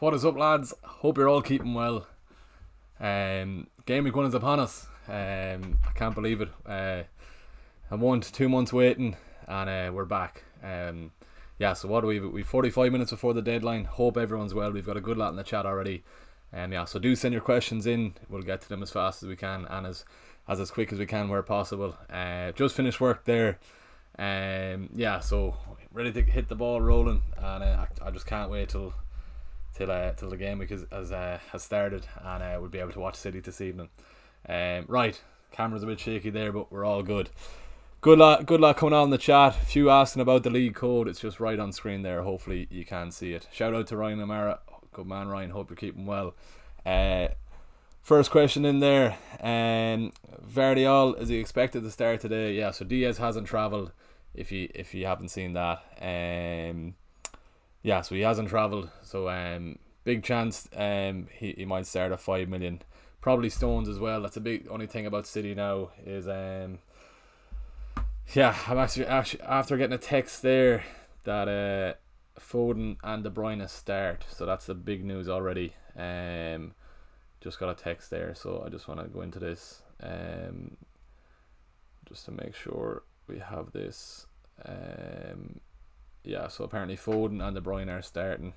What is up, lads? Hope you're all keeping well. Game week 1 is upon us. I can't believe it. I'm 1 to 2 months waiting, and we're back. So what do we've 45 minutes before the deadline. Hope everyone's well. We've got a good lot in the chat already. So do send your questions in. We'll get to them as fast as we can and as quick as we can where possible. Just finished work there. So ready to hit the ball rolling, and I just can't wait till the game week has started, and we'll be able to watch City this evening. Right, camera's a bit shaky there, but we're all good. Good luck coming on in the chat. A few asking about the league code. It's just right on screen there. Hopefully you can see it. Shout out to Ryan Amara. Good man, Ryan. Hope you're keeping well. First question in there. Vardiol, is he expected to start today? Yeah, so Diaz hasn't travelled, if you haven't seen that. So he hasn't travelled. So big chance he might start at 5 million. Probably Stones as well. That's a big only thing about City now is I'm actually after getting a text there that Foden and De Bruyne start. So that's the big news already. Just got a text there, so I just want to go into this just to make sure we have this. So apparently Foden and De Bruyne are starting.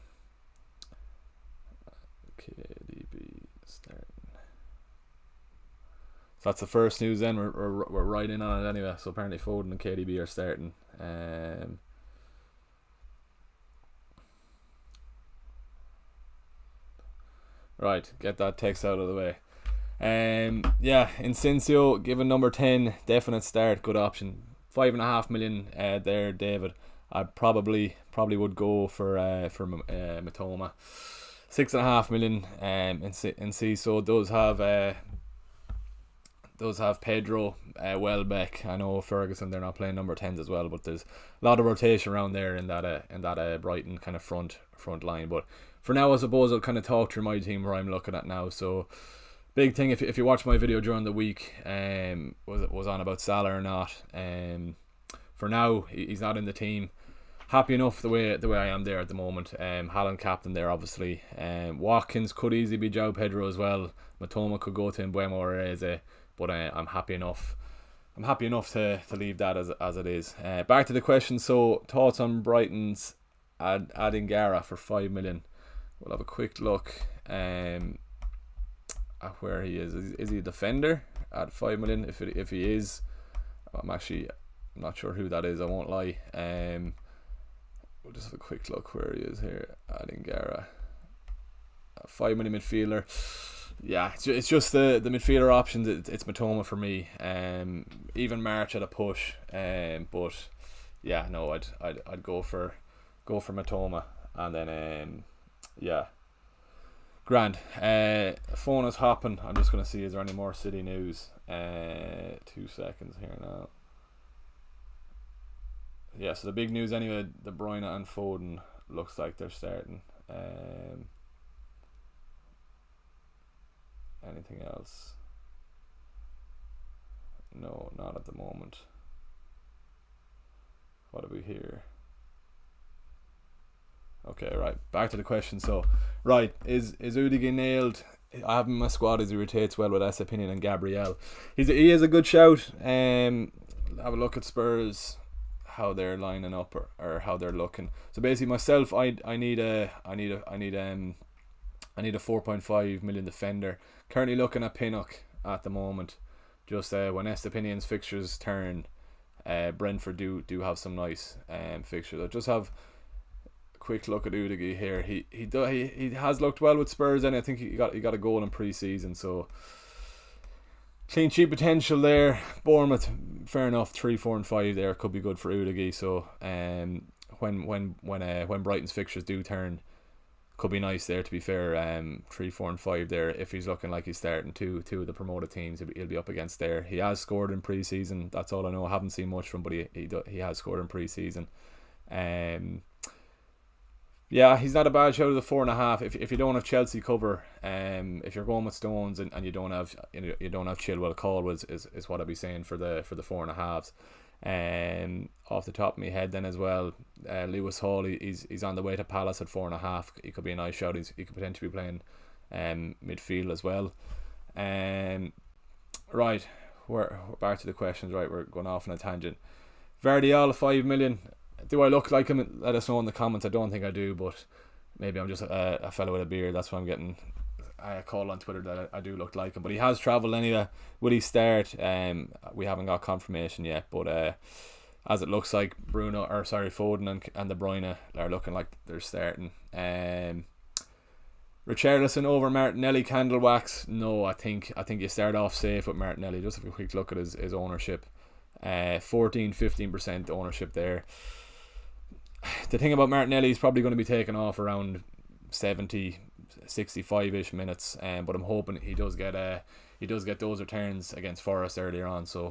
KDB starting. So that's the first news then. We're right in on it anyway. So apparently Foden and KDB are starting. Right, get that text out of the way. Incencio given number 10, definite start, good option. 5.5 million there, David. I probably would go for Matoma. 6.5 million Enciso does have Pedro, Welbeck. I know Ferguson, they're not playing number 10s as well, but there's a lot of rotation around there in that Brighton kind of front line. But for now, I suppose I'll kind of talk through my team where I'm looking at now. So big thing, if you watch my video during the week, was on about Salah or not. For now, he's not in the team. Happy enough the way I am there at the moment. Haaland captain there, obviously. Watkins could easily be João Pedro as well. Matoma could go to Mbeumo or Eze, but I'm happy enough. I'm happy enough to leave that as it is. Back to the question. So thoughts on Brighton's adding Gara for 5 million. We'll have a quick look at where he is. Is he a defender at 5 million? If he is, I'm not sure who that is. I won't lie. We'll just have a quick look where he is here. Adding Gara, 5 million midfielder. Yeah, it's just the midfielder options. It's Matoma for me. Even March at a push. But yeah, no, I'd go for Matoma, and then grand. Phone is hopping. I'm just gonna see, is there any more City news? 2 seconds here now. Yeah, so the big news anyway, De Bruyne and Foden looks like they're starting. Anything else? No, not at the moment. What have we here? Okay, right, back to the question. So, right, is Udige nailed? I have him in my squad as he rotates well with Estepinian and Gabriel. He is a good shout. Have a look at Spurs, how they're lining up or how they're looking. So basically, myself, I need a 4.5 million defender. Currently looking at Pinnock at the moment. Just when Estepinian's fixtures turn, Brentford do have some nice fixtures. I just have quick look at Udige here. He has looked well with Spurs, and I think he got a goal in pre-season, so clean sheet potential there. Bournemouth, fair enough, 3, 4 and 5 there could be good for Udige. So when Brighton's fixtures do turn, could be nice there, to be fair. 3, 4 and 5 there, if he's looking like he's starting two of the promoted teams, he'll be up against there. He has scored in pre-season, that's all I know. I haven't seen much from him, but he has scored in pre-season. He's not a bad shout of the 4.5. If you don't have Chelsea cover, if you're going with Stones and you don't have Chilwell, Caldwell is what I'd be saying for the 4.5s. Off the top of my head then as well, Lewis Hall, he's on the way to Palace at 4.5. He could be a nice shout. He could potentially be playing midfield as well. Right, we're back to the questions. Right, we're going off on a tangent. Vardiol, 5 million. Do I look like him? Let us know in the comments. I don't think I do, but maybe I'm just a fellow with a beard. That's why I'm getting a call on Twitter that I do look like him. But he has travelled anyway. Will he start? We haven't got confirmation yet, but as it looks like, Foden and De Bruyne are looking like they're starting. Richarlison over Martinelli, candle wax. No, I think you start off safe with Martinelli. Just have a quick look at his ownership. 14-15% ownership there. The thing about Martinelli, he's probably going to be taken off around 70, 65-ish minutes, but I'm hoping he does get those returns against Forest earlier on, so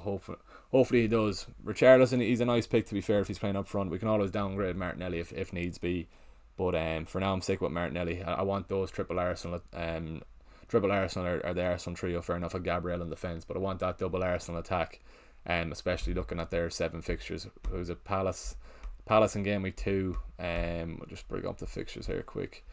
hopefully he does. Richarlison, he's a nice pick, to be fair, if he's playing up front. We can always downgrade Martinelli if needs be, but for now I'm sticking with Martinelli. I want those triple Arsenal or the Arsenal trio, fair enough, with Gabriel in defence, but I want that double Arsenal attack, especially looking at their 7 fixtures. Who's it? Palace in game week 2. We'll just bring up the fixtures here quick.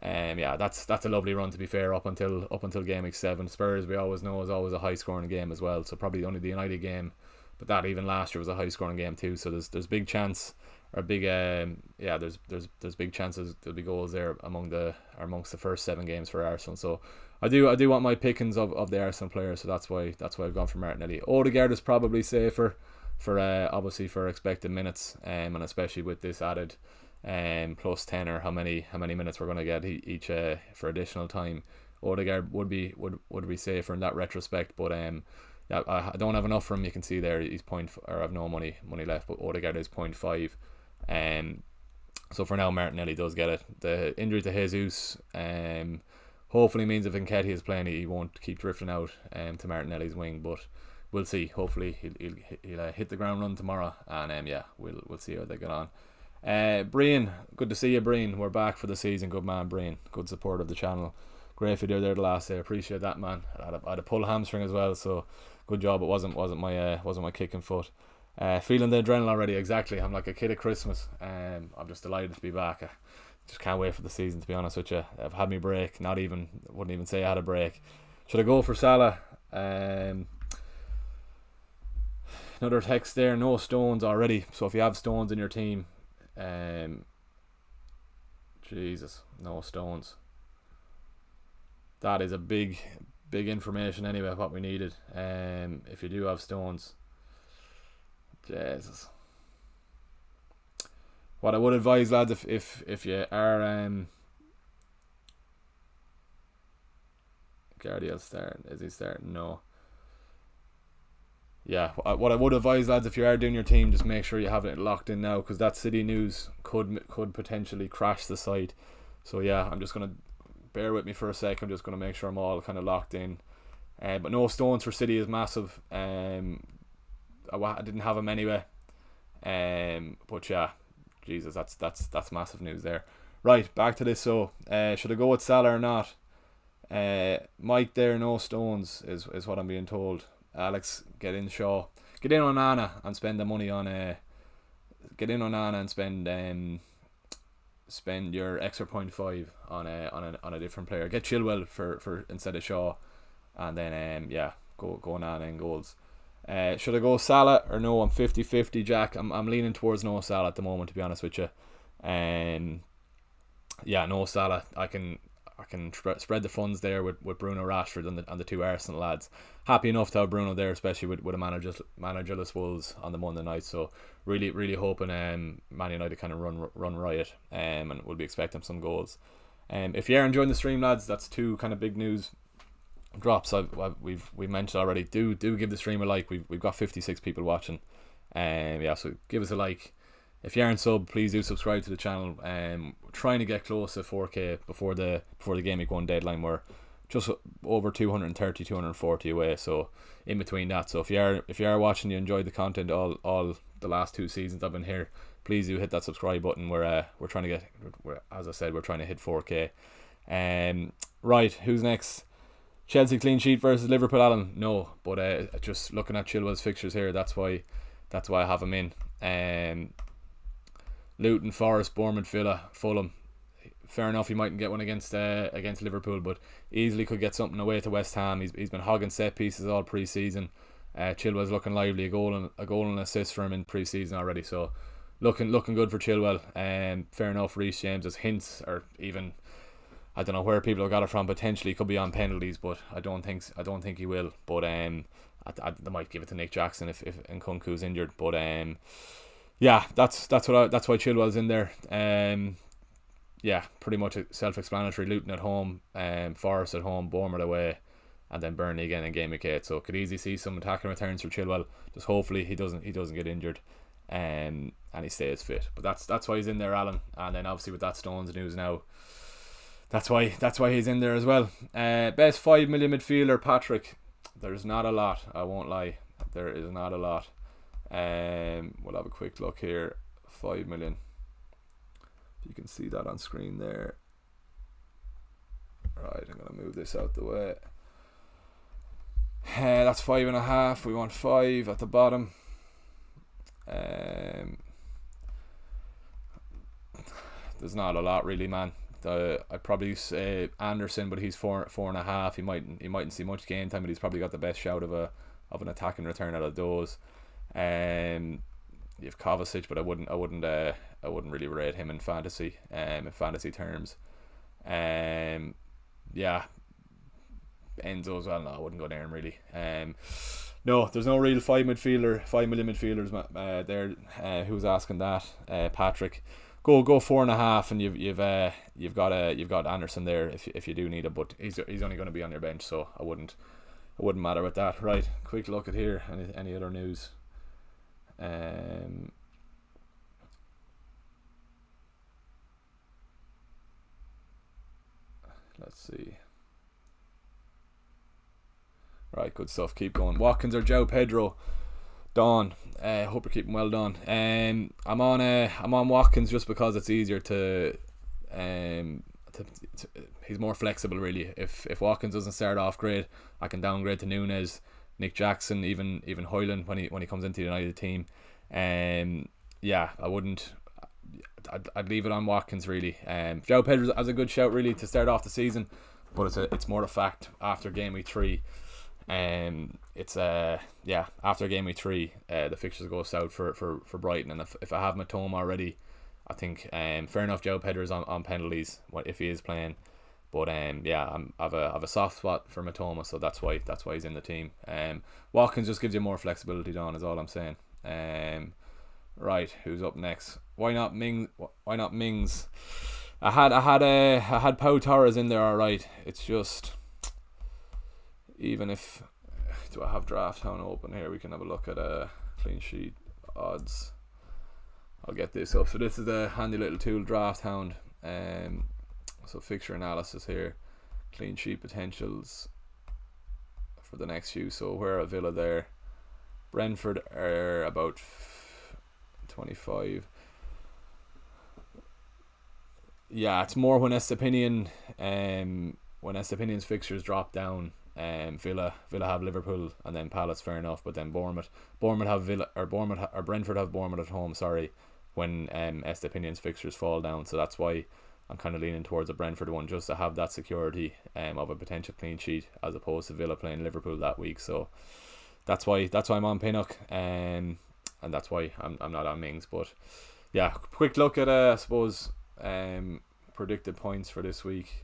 That's a lovely run, to be fair, up until game week 7. Spurs, we always know, is always a high scoring game as well, so probably only the United game, but that even last year was a high scoring game too, so there's big chance, or big there's big chances there'll be goals there amongst the first 7 games for Arsenal. So I do want my pickings of the Arsenal players, so that's why I've gone for Martinelli. Odegaard is probably safer for obviously for expected minutes, and especially with this added plus 10, or how many minutes we're going to get each for additional time. Odegaard would be safer in that retrospect, but I don't have enough for him. You can see there he's I have no money left, but Odegaard is 0.5. So for now Martinelli does get it. The injury to Jesus hopefully means if Nketiah is playing, he won't keep drifting out to Martinelli's wing, but we'll see. Hopefully he'll hit the ground run tomorrow, and we'll see how they get on. Brian, good to see you, Brian. We're back for the season. Good man, Brian. Good support of the channel. Great video there the last day. Appreciate that, man. I had a pull hamstring as well, so good job. It wasn't my kicking foot. Feeling the adrenaline already. Exactly. I'm like a kid at Christmas. I'm just delighted to be back. I just can't wait for the season, to be honest with you. I've had my break. Wouldn't even say I had a break. Should I go for Salah? Another text there. No Stones already. So if you have Stones in your team, Jesus, no Stones. That is a big information anyway, what we needed. If you do have Stones, Jesus. What I would advise, lads, if you are Guardiola starting, is he starting? No. Yeah, what I would advise, lads, if you are doing your team, just make sure you have it locked in now, because that City news could potentially crash the site. So yeah, I'm just gonna bear with me for a sec. I'm just gonna make sure I'm all kind of locked in. But no Stones for City is massive. I didn't have him anyway. But yeah, Jesus, that's massive news there. Right, back to this. So should I go with Salah or not? Mike there, no Stones is what I'm being told. Alex, get in Shaw. Get in on Anna and spend the money on get in on Anna and spend your extra 0.5 on a different player. Get Chilwell for instead of Shaw, and then go on Anna in goals. Should I go Salah or no? I'm 50-50, Jack. I'm leaning towards no Salah at the moment, to be honest with you. No Salah. I can spread the funds there with Bruno Rashford and the 2 Arsenal lads. Happy enough to have Bruno there, especially with a managerless Wolves on the Monday night. So really hoping Man United kind of run riot, and we'll be expecting some goals. If you are enjoying the stream, lads, that's 2 kind of big news drops we've mentioned already. Do give the stream a like. We've got 56 people watching. So give us a like. If you aren't sub, please do subscribe to the channel. We're trying to get close to 4K before the Game Week 1 deadline. We're just over 230, 240 away. So in between that. So if you are watching, you enjoyed the content all the last 2 seasons I've been here, please do hit that subscribe button. We're trying to as I said, we're trying to hit 4K. Right, who's next? Chelsea clean sheet versus Liverpool, Alan? No, but just looking at Chilwell's fixtures here, that's why that's why I have him in. Luton, Forest, Bournemouth, Villa, Fulham. Fair enough, he mightn't get one against Liverpool, but easily could get something away to West Ham. He's been hogging set pieces all pre-season. Chilwell's looking lively, a goal and an assist for him in pre-season already. So looking good for Chilwell. Fair enough, Reece James has hints, or even I don't know where people have got it from. Potentially could be on penalties, but I don't think he will. But they might give it to Nick Jackson if Nkunku's injured. But yeah, that's why Chilwell's in there. Yeah, pretty much self-explanatory. Luton at home, Forest at home, Bournemouth away, and then Burnley again in GAMEWEEK 8. So could easily see some attacking returns for Chilwell. Just hopefully he doesn't get injured, and he stays fit. But that's why he's in there, Alan. And then obviously with that Stones news now, that's why he's in there as well. Best 5 million midfielder, Patrick. There's not a lot. I won't lie. There is not a lot. We'll have a quick look here. 5 million. You can see that on screen there. Right, I'm gonna move this out the way. That's 5.5. We want 5 at the bottom. There's not a lot really, man. I'd probably say Anderson, but he's 4.5. He mightn't see much game time, but he's probably got the best shout of an attacking return out of those. You have Kovacic, but I wouldn't really rate him in fantasy terms. Yeah, Enzo as well. No, I wouldn't go there really. No, there's no real 5 million midfielders there. Who's asking that? Patrick. Go 4.5, and you've got Anderson there if you do need it, but he's only going to be on your bench, so I wouldn't matter with that. Right, quick look at here. Any other news? Let's see. Right, good stuff. Keep going. Watkins or João Pedro? Dawn. Hope you're keeping well, Dawn. I'm on Watkins just because it's easier to he's more flexible really. If Watkins doesn't start off great, I can downgrade to Núñez, Nick Jackson, even Højlund when he comes into the United team. Yeah, I'd leave it on Watkins really. João Pedro has a good shout really to start off the season, but it's more a fact after game week 3. After game week 3, the fixtures go south for Brighton, and if I have Matoma already, I think fair enough João Pedro is on penalties if he is playing, but I have a soft spot for Matoma, so that's why he's in the team. Watkins just gives you more flexibility, Don, is all I'm saying. Right, who's up next? Why not Mings? I had Pau Torres in there, alright. It's just, even if, do I have Draft Town open here? We can have a look at clean sheet odds. I'll get this up. So this is a handy little tool, Draft Hound. So fixture analysis here, clean sheet potentials for the next few. So where are Villa there? Brentford are about 25. Yeah, it's more when Estepinian's fixtures drop down. Villa have Liverpool and then Palace, fair enough, but then Brentford have Bournemouth at home. Sorry, when Estepinian's fixtures fall down, so that's why I'm kind of leaning towards a Brentford one, just to have that security of a potential clean sheet as opposed to Villa playing Liverpool that week. So that's why I'm on Pinnock, and that's why I'm not on Mings. But yeah, quick look at I suppose predicted points for this week.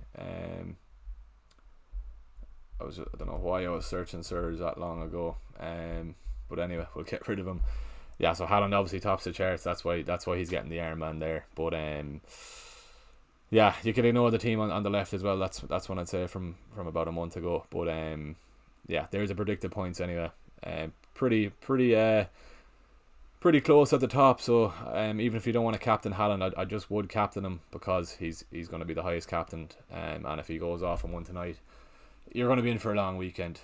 I don't know why I was searching Sirs that long ago. But anyway, we'll get rid of him. Yeah, so Haaland obviously tops the charts. That's why he's getting the armband there. But yeah, you can ignore the team on the left as well. That's what I'd say from about a month ago. But yeah, there's a predicted points anyway. Pretty close at the top. So even if you don't want to captain Haaland, I just would captain him because he's going to be the highest captained. And if he goes off on one tonight, you're going to be in for a long weekend.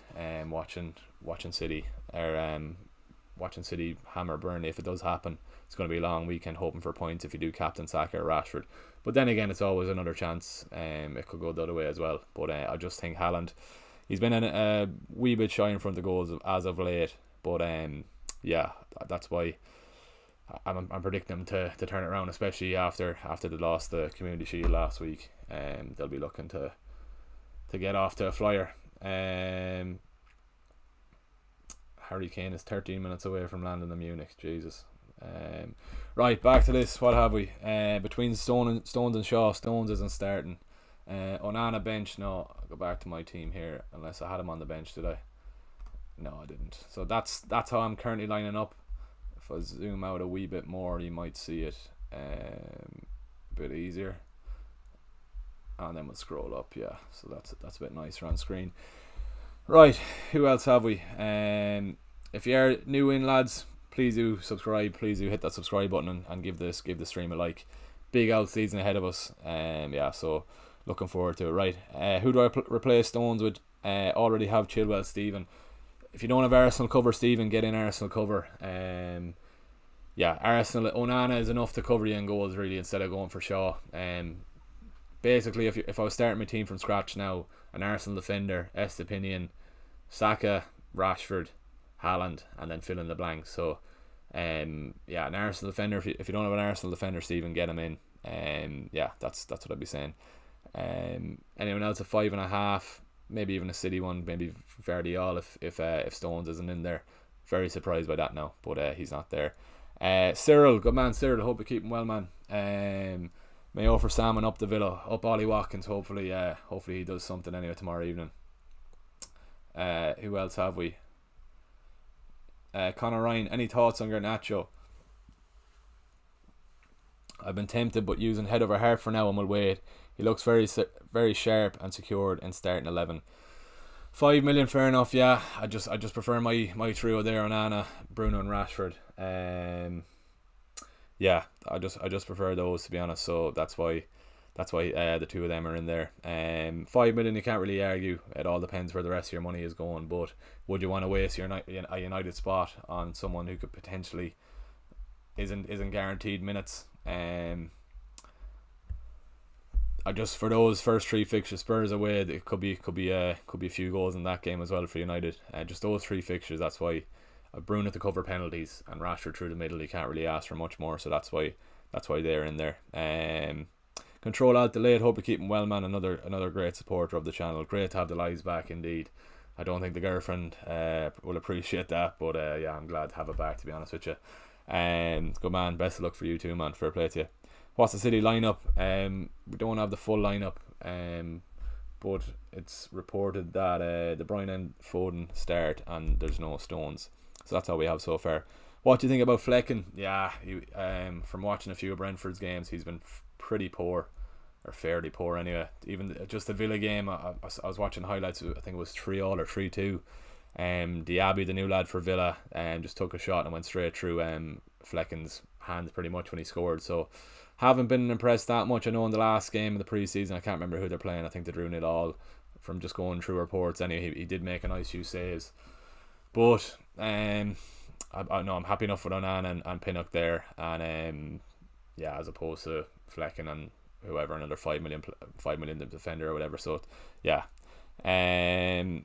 Watching City watching City hammer Burnley. If it does happen, it's going to be a long weekend hoping for points if you do captain Saka or Rashford. But then again, it's always another chance. It could go the other way as well. But I just think Haaland, he's been a wee bit shy in front of goals as of late. But yeah, that's why I'm predicting them to turn it around, especially after they lost the Community Shield last week. They'll be looking to get off to a flyer. Harry Kane is 13 minutes away from landing in Munich. Jesus. Right, back to this. What have we? Between Stones and Shaw, Stones isn't starting. Onana bench. No, I'll go back to my team here. Unless I had him on the bench, did I? No, I didn't. So that's how I'm currently lining up. If I zoom out a wee bit more, you might see it a bit easier. And then we'll scroll up. Yeah, so that's a bit nicer on screen. Right, who else have we? If you're new in, lads, please do subscribe. Please do hit that subscribe button and give the stream a like. Big out season ahead of us. Yeah, so looking forward to it. Right, who do I replace Stones with? Already have Chilwell, Stephen. If you don't have Arsenal cover, Stephen, get in Arsenal cover. Yeah, Arsenal, Onana is enough to cover you in goals, really, instead of going for Shaw. Basically, if I was starting my team from scratch now, an Arsenal defender, Estepinian, Saka, Rashford, Haaland, and then fill in the blanks. So, yeah, an Arsenal defender. If you don't have an Arsenal defender, Stephen, get him in. Yeah, that's what I'd be saying. Anyone else at 5.5? Maybe even a City one. Maybe Vardiol if Stones isn't in there. Very surprised by that now, but he's not there. Cyril, good man, Cyril. Hope you keep him well, man. Mayo for Salmon up the Villa, up Ollie Watkins. Hopefully he does something anyway tomorrow evening. Who else have we? Conor Ryan. Any thoughts on Garnacho? I've been tempted, but using head over heart for now, and we'll wait. He looks very sharp and secured in starting 11. 5 million, fair enough. Yeah, I just prefer my trio there: Onana, Bruno, and Rashford. Yeah, I just prefer those, to be honest. So that's why the two of them are in there. 5 million, you can't really argue. It all depends where the rest of your money is going. But would you want to waste a United spot on someone who could potentially isn't guaranteed minutes? I just, for those first three fixtures, Spurs away, it could be a few goals in that game as well for United. Just those three fixtures. That's why Bruno to cover penalties and Rashford through the middle. You can't really ask for much more. So that's why they're in there. Control Alt Delayed. Hope you keep him well, man. Another great supporter of the channel. Great to have the lives back indeed. I don't think the girlfriend will appreciate that, but yeah, I'm glad to have it back, to be honest with you. Good man. Best of luck for you too, man. Fair play to you. What's the City lineup? We don't have the full lineup, but it's reported that De Bruyne and Foden start, and there's no Stones. So that's all we have so far. What do you think about Flecken? Yeah, from watching a few of Brentford's games, he's been pretty poor, or fairly poor anyway. Even just the Villa game, I was watching highlights. I think it was 3-3 or 3-2. Diaby, the new lad for Villa, just took a shot and went straight through Flecken's hands pretty much when he scored. So haven't been impressed that much. I know in the last game of the pre-season, I can't remember who they're playing. I think they drew 0-0 from just going through reports. Anyway, he did make a nice few saves. But I know I'm happy enough with Onana and Pinnock there, and yeah, as opposed to Flecken and whoever, another 5 million defender or whatever. So yeah, no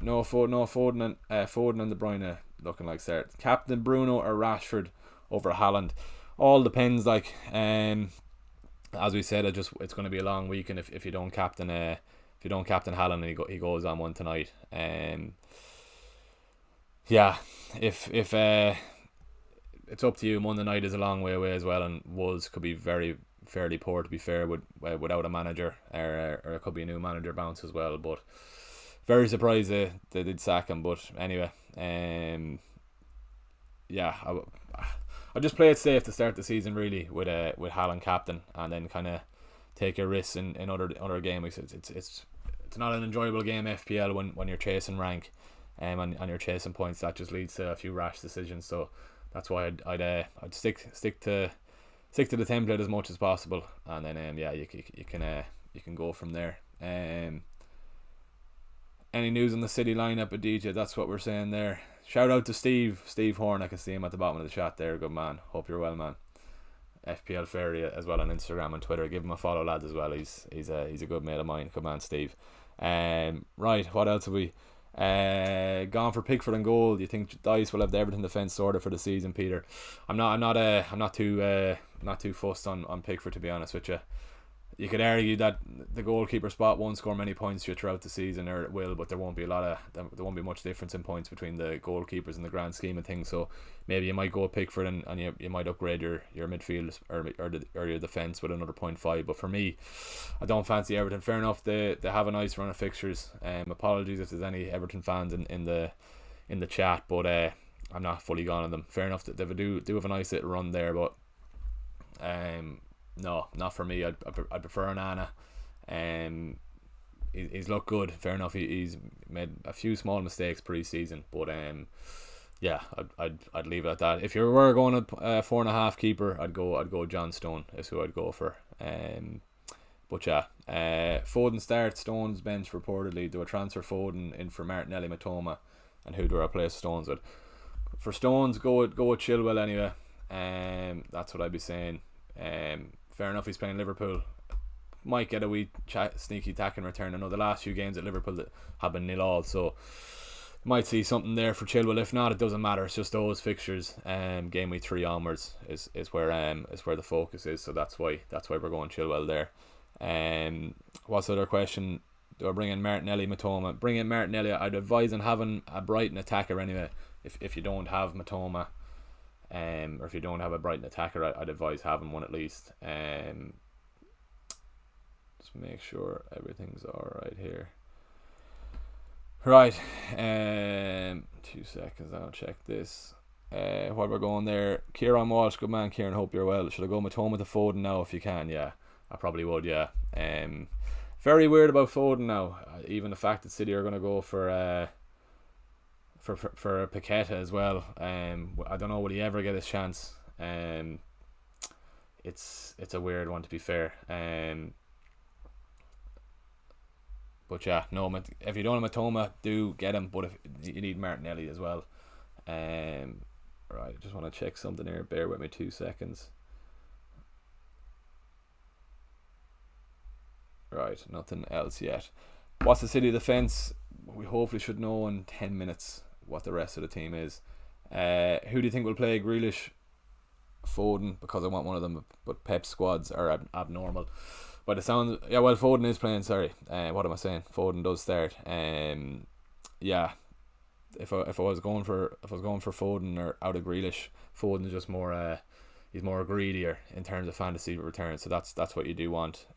Foden and De Bruyne looking like start. Captain Bruno or Rashford over Haaland. All depends. Like as we said, it's going to be a long week, and if you don't captain Haaland and he goes on one tonight, yeah, if it's up to you. Monday night is a long way away as well, and Wolves could be fairly poor, to be fair, without a manager, or it could be a new manager bounce as well. But very surprised they did sack him. But anyway, yeah, I just play it safe to start the season, really, with Haaland captain, and then kind of take your risks in other game weeks. It's not an enjoyable game, FPL, when you're chasing rank, and you're chasing points. That just leads to a few rash decisions. So that's why I'd stick to the template as much as possible, and then yeah, you can go from there. Any news on the City lineup, Aditya? That's what we're saying there. Shout out to Steve Horn. I can see him at the bottom of the chat there. Good man. Hope you're well, man. FPL Fairy as well on Instagram and Twitter. Give him a follow, lads, as well. He's a good mate of mine. Good man, Steve. Right. What else have we? Gone for Pickford and goal. Do you think Dice will have the Everton defence sorted for the season, Peter? I'm not too fussed on Pickford, to be honest with you. You could argue that the goalkeeper spot won't score many points to you throughout the season, or it will, but there won't be much difference in points between the goalkeepers in the grand scheme of things. So maybe you might go with Pickford and you might upgrade your midfield or your defence with another 0.5. But for me, I don't fancy Everton. Fair enough, they have a nice run of fixtures. Apologies if there's any Everton fans in the chat, but I'm not fully gone on them. Fair enough that they do have a nice little run there, but no, not for me. I'd prefer Onana. He's looked good. Fair enough. He's made a few small mistakes pre-season, but yeah, I'd leave it at that. If you were going a 4.5 keeper, I'd go John Stone is who I'd go for. But yeah, Foden starts, Stones bench reportedly. Do a transfer Foden in for Martinelli, Matoma, and who do I replace Stones with? For Stones, go with Chilwell anyway. That's what I'd be saying. Fair enough, he's playing Liverpool. Might get a wee sneaky attack in return. I know the last few games at Liverpool that have been 0-0, so might see something there for Chilwell. If not, it doesn't matter. It's just those fixtures. Game week 3 onwards is where the focus is. So that's why we're going Chilwell there. What's the other question? Do I bring in Martinelli, Matoma? Bring in Martinelli. I'd advise on having a Brighton attacker anyway. If you don't have Matoma, or if you don't have a Brighton attacker, I'd advise having one at least. Just make sure everything's alright here. Right, 2 seconds, I'll check this. While we're going there, Kieran Walsh, good man Kieran, hope you're well. Should I go Matoma to Foden now if you can? Yeah, I probably would, yeah. Very weird about Foden now. Even the fact that City are going to go for Paqueta as well. I don't know, will he ever get his chance? It's a weird one, to be fair. But yeah, no, if you don't have Matoma, do get him. But if you need Martinelli as well. Right, I just want to check something here. Bear with me 2 seconds. Right, nothing else yet. What's the City defence? We hopefully should know in 10 minutes what the rest of the team is. Who do you think will play? Grealish, Foden, because I want one of them, but Pep's squads are abnormal. But it sounds, yeah, well, Foden is playing, sorry. What am I saying? Foden does start. Yeah. If I was going for Foden or out of Grealish, Foden's just more he's more greedier in terms of fantasy returns, so that's what you do want.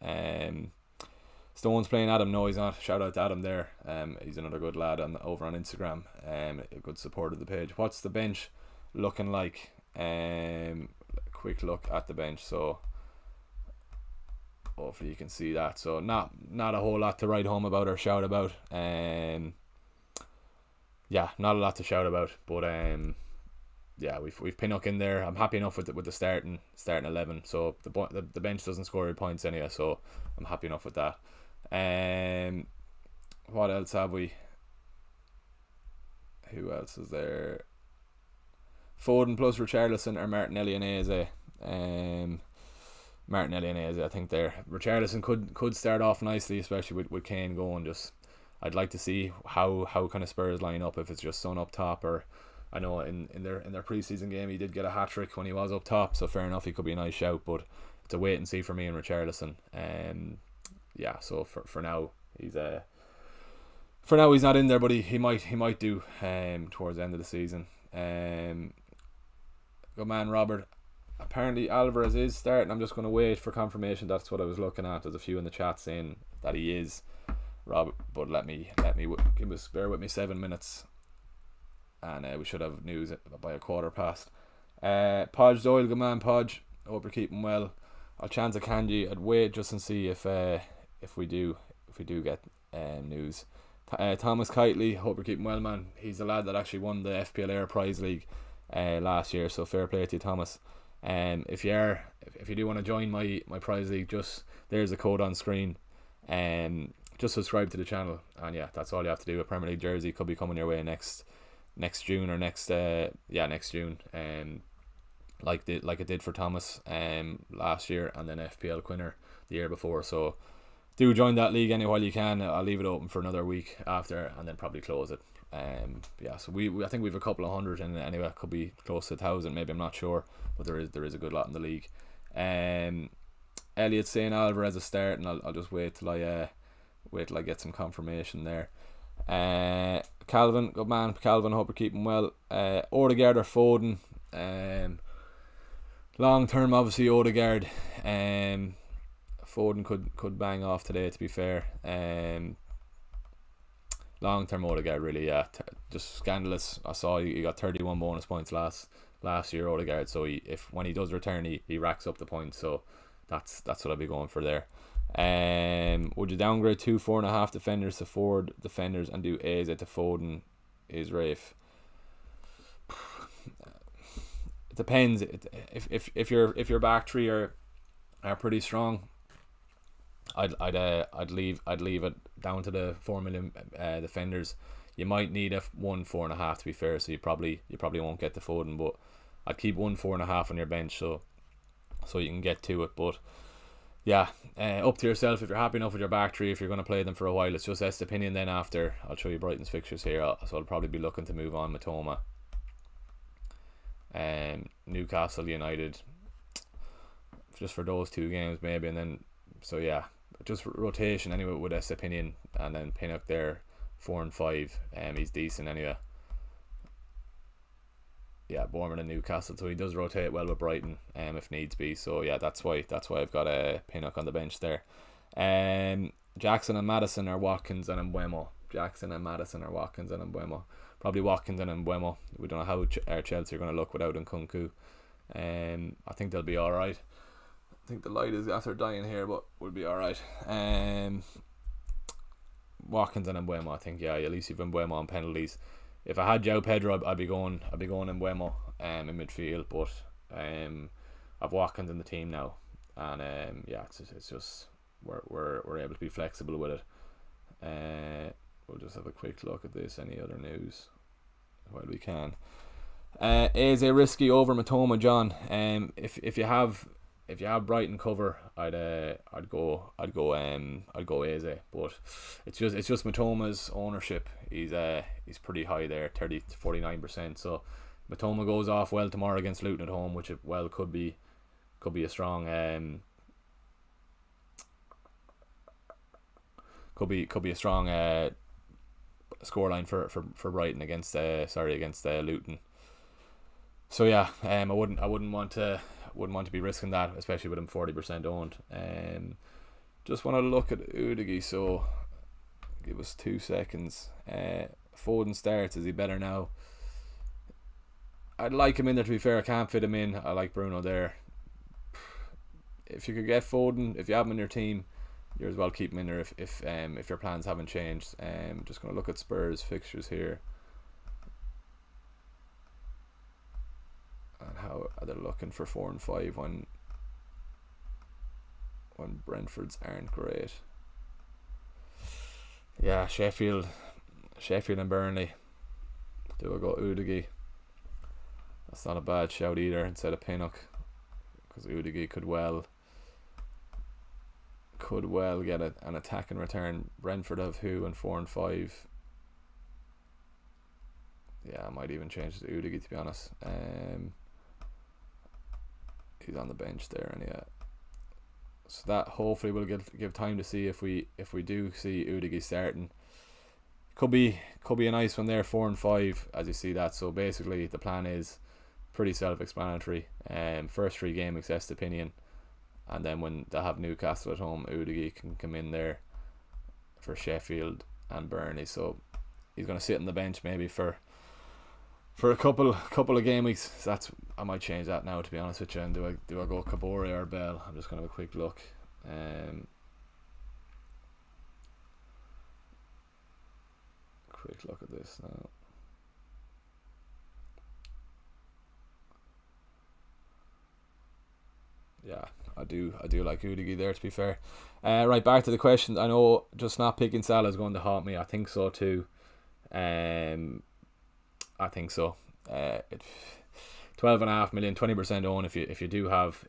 Stone's playing Adam. No, he's not. Shout out to Adam there. He's another good lad over on Instagram. A good support of the page. What's the bench looking like? Quick look at the bench. So hopefully you can see that. So not a whole lot to write home about or shout about. Yeah, not a lot to shout about. But yeah, we've Pinnock in there. I'm happy enough with the starting 11. So the bench doesn't score any points anyway. So I'm happy enough with that. What else have we? Who else is there? Foden plus Richarlison or Martinelli and Eze. Martinelli and Eze, I think there. Richarlison could start off nicely, especially with Kane going. Just I'd like to see how kind of Spurs line up, if it's just Son up top, or I know in their pre-season game he did get a hat-trick when he was up top, so fair enough, he could be a nice shout, but it's a wait and see for me and Richarlison. Yeah, so for now he's not in there, but he might do towards the end of the season. Good man Robert. Apparently Alvarez is starting. I'm just going to wait for confirmation. That's what I was looking at. There's a few in the chat saying that he is, Robert, but let me bear with me 7 minutes, and we should have news by a quarter past. Podge Doyle, good man Podge, hope you're keeping well. I'll chance a Kanji. I'd wait just and see if we do get news. Thomas Kitely, hope you're keeping well, man. He's the lad that actually won the FPL Air Prize League last year, so fair play to you, Thomas. If you do want to join my prize league, just there's a code on screen. Just subscribe to the channel, and yeah, that's all you have to do. A Premier League jersey could be coming your way next June or next June. Like it did for Thomas last year, and then FPL Quinner the year before. So do join that league any while you can. I'll leave it open for another week after, and then probably close it. So we I think we've a couple of hundred in it anyway. It could be close to 1,000, maybe, I'm not sure, but there is a good lot in the league. Elliot saying Alvarez a start, and I'll just wait till I get some confirmation there. Calvin, good man, Calvin. Hope you're keeping well. Odegaard or Foden? Long term, obviously Odegaard. Foden could bang off today, to be fair. Long term Odegaard, really, yeah. Just scandalous. I saw he got 31 bonus points last year, Odegaard. So when he does return, he racks up the points. So that's what I'll be going for there. Would you downgrade 2 4.5 defenders to forward defenders and do Eze to Foden? Is Rafe? It depends. If your back three are pretty strong, I'd leave it down to the 4 million defenders. You might need a 1 4.5 to be fair, so you probably won't get the Foden, but I'd keep 1 4.5 on your bench so you can get to it. But yeah, up to yourself. If you're happy enough with your back three, if you're going to play them for a while, it's just Estepinian. Then after, I'll show you Brighton's fixtures here, so I'll probably be looking to move on Matoma. Newcastle United, just for those 2 games maybe, and then so yeah, just rotation anyway with Estepinian, and then Pinnock there 4 and 5. He's decent anyway. Yeah, Bournemouth and Newcastle, so he does rotate well with Brighton if needs be. So yeah, that's why I've got a Pinnock on the bench there. Jackson and Maddison or Watkins and Mbeumo. Probably Watkins and Mbeumo. We don't know how Chelsea are going to look without Nkunku. I think they'll be alright. I think the light is after dying here, but we'll be alright. Watkins and Mbeumo, I think, yeah, at least you've Mbeumo on penalties. If I had João Pedro, I'd be going Mbeumo in midfield, but I've Watkins in the team now, and yeah, it's just we're able to be flexible with it. We'll just have a quick look at this. Any other news while we can? Is a risky over Matoma, John? If you have Brighton cover, I'd go Eze, but it's just Matoma's ownership. He's pretty high there, 30 to 49%. So Matoma goes off well tomorrow against Luton at home, which could be a strong scoreline for Brighton against Luton. So yeah, I wouldn't want to be risking that, especially with him 40% owned. Just want to look at Udigi, so give us 2 seconds. Foden starts. Is he better now? I'd like him in there, to be fair. I can't fit him in. I like Bruno there. If you could get Foden, if you have him in your team, you're as well keep him in there if your plans haven't changed. Just going to look at Spurs fixtures here. And how are they looking for 4 and 5 when Brentford's aren't great. Yeah, Sheffield and Burnley. Do I go Udigi? That's not a bad shout either instead of Pinnock, because Udigi could well get an attack and return. Brentford have who in 4 and 5. Yeah, I might even change to Udigi, to be honest. He's on the bench there, and yeah. So that hopefully will give time to see if we do see Udigi starting. Could be a nice one there, 4 and 5 as you see that. So basically the plan is pretty self-explanatory. First 3 games Estepinian, and then when they have Newcastle at home, Udigi can come in there for Sheffield and Burnley. So he's going to sit on the bench maybe for a couple of game weeks. So I might change that now, to be honest with you. And do I go Kabore or Bell? I'm just going to have a quick look. Quick look at this now. Yeah, I do like Udigi there, to be fair. Right, back to the question. I know just not picking Salah is going to haunt me. I think so too. I think so. 12.5 million, 20% own. If you do have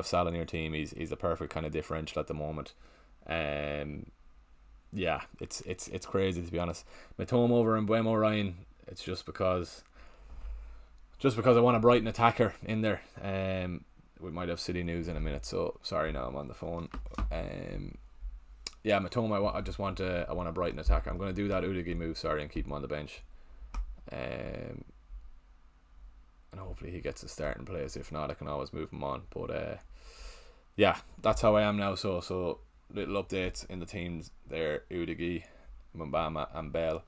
Salah in your team, he's the perfect kind of differential at the moment. Yeah, it's crazy, to be honest. Matoma over and Buemo Ryan, it's just because I want a Brighton attacker in there. We might have City news in a minute, so sorry, now I'm on the phone. Yeah, Matoma, I want a Brighton attacker. I'm going to do that Udigi move, sorry, and keep him on the bench. And hopefully he gets a start in place. If not, I can always move him on. But yeah, that's how I am now. So little updates in the teams there: Udigi, Mbama, and Bell.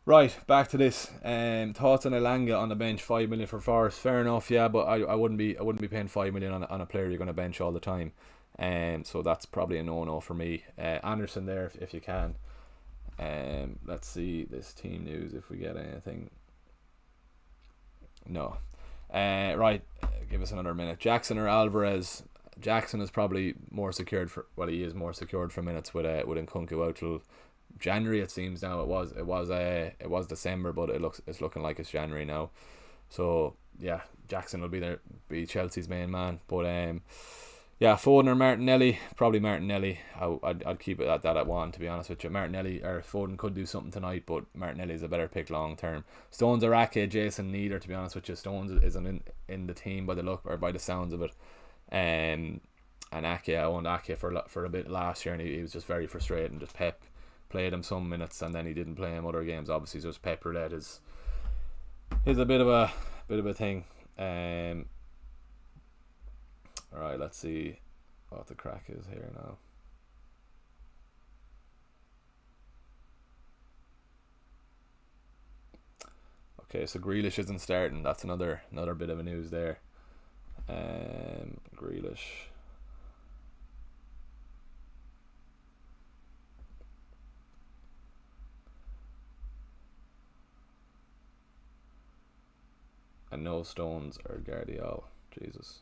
Right, back to this. Thoughts on Elanga on the bench? 5 million for Forest. Fair enough, yeah, but I wouldn't be paying 5 million on a player you're going to bench all the time. So that's probably a no for me. Anderson there if you can. Let's see this team news if we get anything. No. Right, give us another minute. Jackson or Alvarez? Jackson is probably more secured for. Well, he is more secured for minutes with Nkunku out till January. It seems now. It was December, but it's looking like it's January now. So yeah, Jackson will be Chelsea's main man. But yeah, Foden or Martinelli? Probably Martinelli. I'd keep it at that at one, to be honest with you. Martinelli or Foden could do something tonight, but Martinelli is a better pick long term. Stones or Ake? Jason, neither, to be honest with you. Stones isn't in the team by the look or by the sounds of it. And Ake, I owned Ake for a bit last year, and he was just very frustrating. Just Pep played him some minutes, and then he didn't play him other games. Obviously, just Pep roulette is a bit of a thing. Alright, let's see what the crack is here now. Okay, so Grealish isn't starting. That's another bit of a news there. Grealish. And no Stones or Guardiola. Jesus.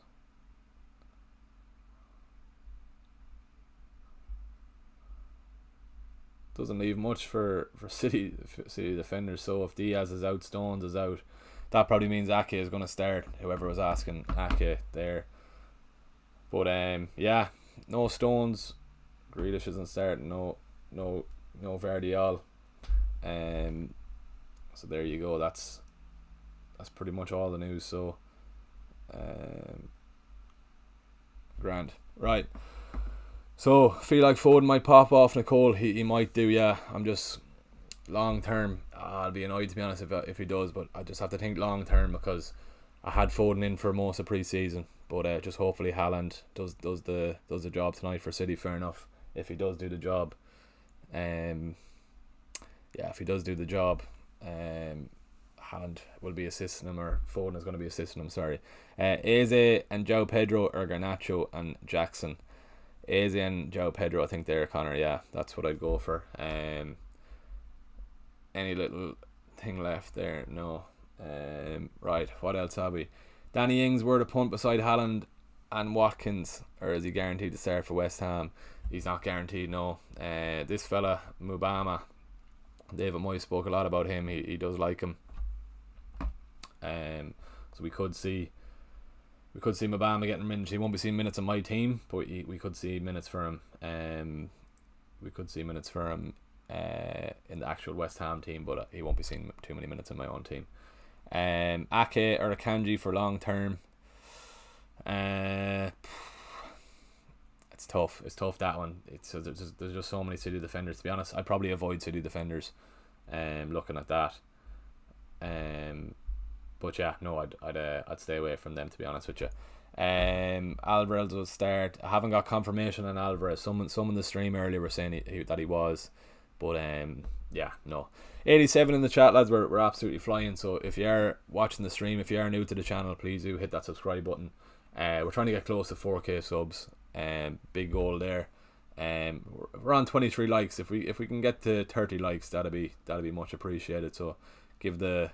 Doesn't leave much for City defenders. So if Diaz is out, Stones is out, that probably means Ake is going to start. Whoever was asking Ake there. But yeah, no Stones. Grealish isn't starting. No Vardiol. So there you go. That's pretty much all the news. So grand. Right. So feel like Foden might pop off, Nicole. He might do, yeah. I'm just long term. I'll be annoyed, to be honest, if he does, but I just have to think long term because I had Foden in for most of pre-season. But just hopefully Haaland does the job tonight for City. Fair enough. If he does do the job, yeah, if he does do the job, Haaland will be assisting him, or Foden is going to be assisting him. Sorry. Eze and João Pedro or Garnacho and Jackson. Eze and João Pedro, I think there, Connor. Yeah, that's what I'd go for. Any little thing left there? No. Right, what else have we? Danny Ings were the punt beside Haaland and Watkins, or is he guaranteed to start for West Ham? He's not guaranteed, no. This fella, Mbama, David Moyes spoke a lot about him. He does like him. So we could see Mbama getting minutes. He won't be seeing minutes on my team, but we could see minutes for him. We could see minutes for him in the actual West Ham team, but he won't be seeing too many minutes in my own team. Ake or Akanji for long term. It's tough. It's tough, that one. There's just so many City defenders. To be honest, I'd probably avoid City defenders. Looking at that. But yeah, no, I'd stay away from them, to be honest with you. Alvarez will start. I haven't got confirmation on Alvarez. Some in the stream earlier were saying that he was, but yeah, no. 87 in the chat, lads. We're absolutely flying. So if you are watching the stream, if you are new to the channel, please do hit that subscribe button. We're trying to get close to 4K subs. Big goal there. We're on 23 likes. If we can get to 30 likes, that'd be much appreciated. So give the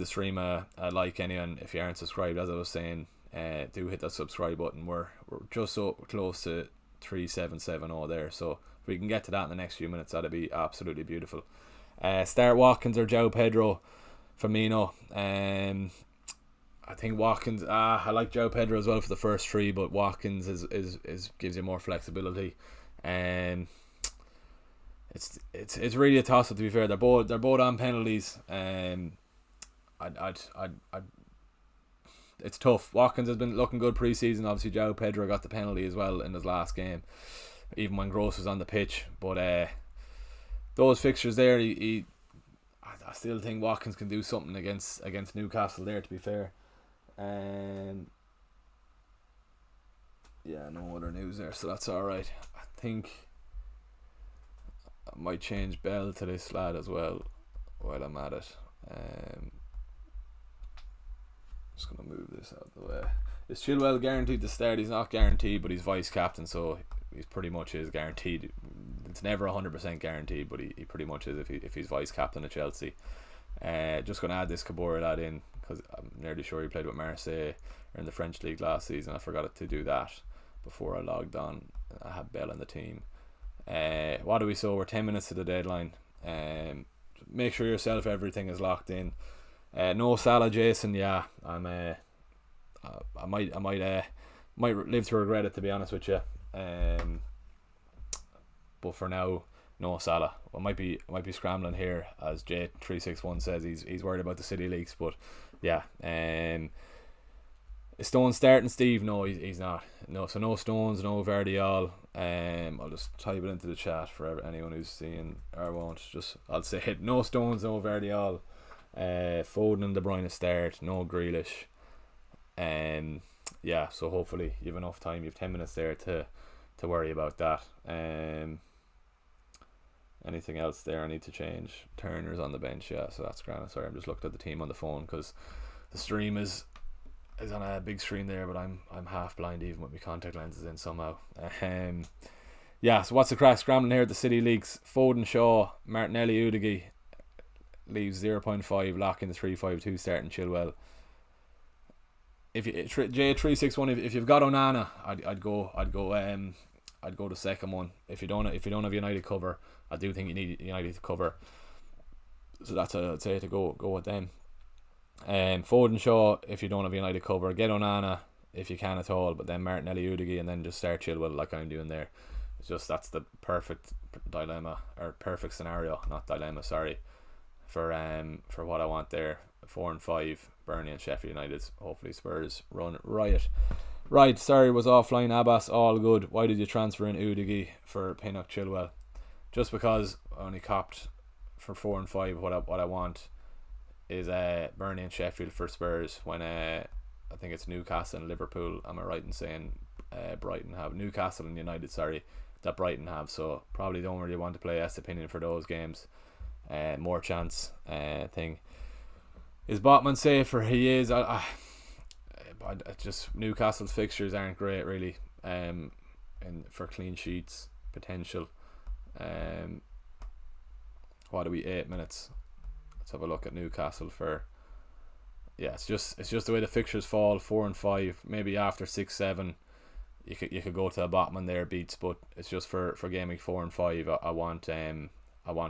stream a like, anyone, if you aren't subscribed. As I was saying, do hit that subscribe button. We're just so close to 3770 there, so if we can get to that in the next few minutes, that'd be absolutely beautiful. Start Watkins or João Pedro? Firmino. I think Watkins. I like João Pedro as well for the first three, but Watkins is gives you more flexibility, and it's really a toss up, to be fair. They're both on penalties. I'd it's tough. Watkins has been looking good pre-season. Obviously, João Pedro got the penalty as well in his last game, even when Gross was on the pitch. But those fixtures there, I still think Watkins can do something against Newcastle there, to be fair. Yeah, no other news there, so that's alright. I think I might change Bell to this lad as well while I'm at it. Just going to move this out of the way. Is Chilwell guaranteed to start? He's not guaranteed, but he's vice captain, so he's pretty much is guaranteed. It's never 100% guaranteed, but he pretty much is if he's vice captain of Chelsea. Just going to add this Kabore lad in because I'm nearly sure he played with Marseille in the French league last season. I forgot to do that before I logged on. I had Bell in the team. What do we saw? We're 10 minutes to the deadline. Make sure yourself everything is locked in. No Salah, Jason. Yeah, I might live to regret it, to be honest with you. But for now, no Salah. I might be scrambling here, as J361 says. He's worried about the city leaks, but yeah. Is Stones starting, Steve? No, he's not. No, so no Stones, no Verdial. I'll just type it into the chat for anyone who's seeing or won't. I'll say it. No Stones, no Verdial. Foden and De Bruyne start. No Grealish. Yeah. So hopefully you have enough time. You have 10 minutes there to worry about that. Anything else there I need to change? Turner's on the bench. Yeah. So that's grand. Sorry, I'm just looking at the team on the phone because the stream is on a big screen there, but I'm half blind even with my contact lenses in somehow. Yeah, so what's the crack? Scrambling here at the City Leagues. Foden, Shaw, Martinelli, Udigi leaves 0.5, lock in the 3-5-2 starting Chilwell. If you J361, if you've got Onana, I'd go the second one. If you don't have United cover, I do think you need United to cover. So that's I'd say to go with them. Foden, Shaw, if you don't have United cover, get Onana if you can at all, but then Martinelli, Udigi, and then just start Chilwell like I'm doing there. It's just that's the perfect dilemma, or perfect scenario, not dilemma, sorry, for what I want there. 4 and 5, Burnley and Sheffield United. Hopefully Spurs run riot. Right, sorry, was offline. Abbas, all good. Why did you transfer in Udigi for Pinnock Chilwell? Just because I only copped for 4 and 5 what I want is Burnley and Sheffield for Spurs, when I think it's Newcastle and Liverpool. Am I right in saying Brighton have Newcastle and United? Sorry, that Brighton have. So probably don't really want to play Estepinian for those games. More chance thing. Is Botman safer? He is. I just Newcastle's fixtures aren't great really. And for clean sheets potential. What are we? 8 minutes. Let's have a look at Newcastle for. Yeah, it's just the way the fixtures fall. 4 and 5, maybe after 6, 7, you could go to a Botman there beats, but it's just for game week 4 and 5. I want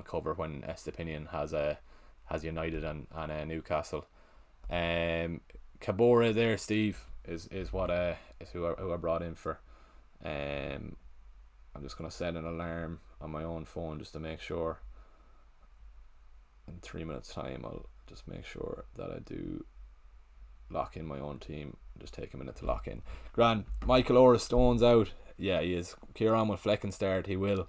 cover when Estepinian has United and Newcastle. Kabore there, Steve, is who I brought in for. I'm just gonna set an alarm on my own phone just to make sure. In 3 minutes time, I'll just make sure that I do lock in my own team. Just take a minute to lock in. Grand. Michael Orr, Stones out. Yeah, he is. Kieran will Flecken start. He will.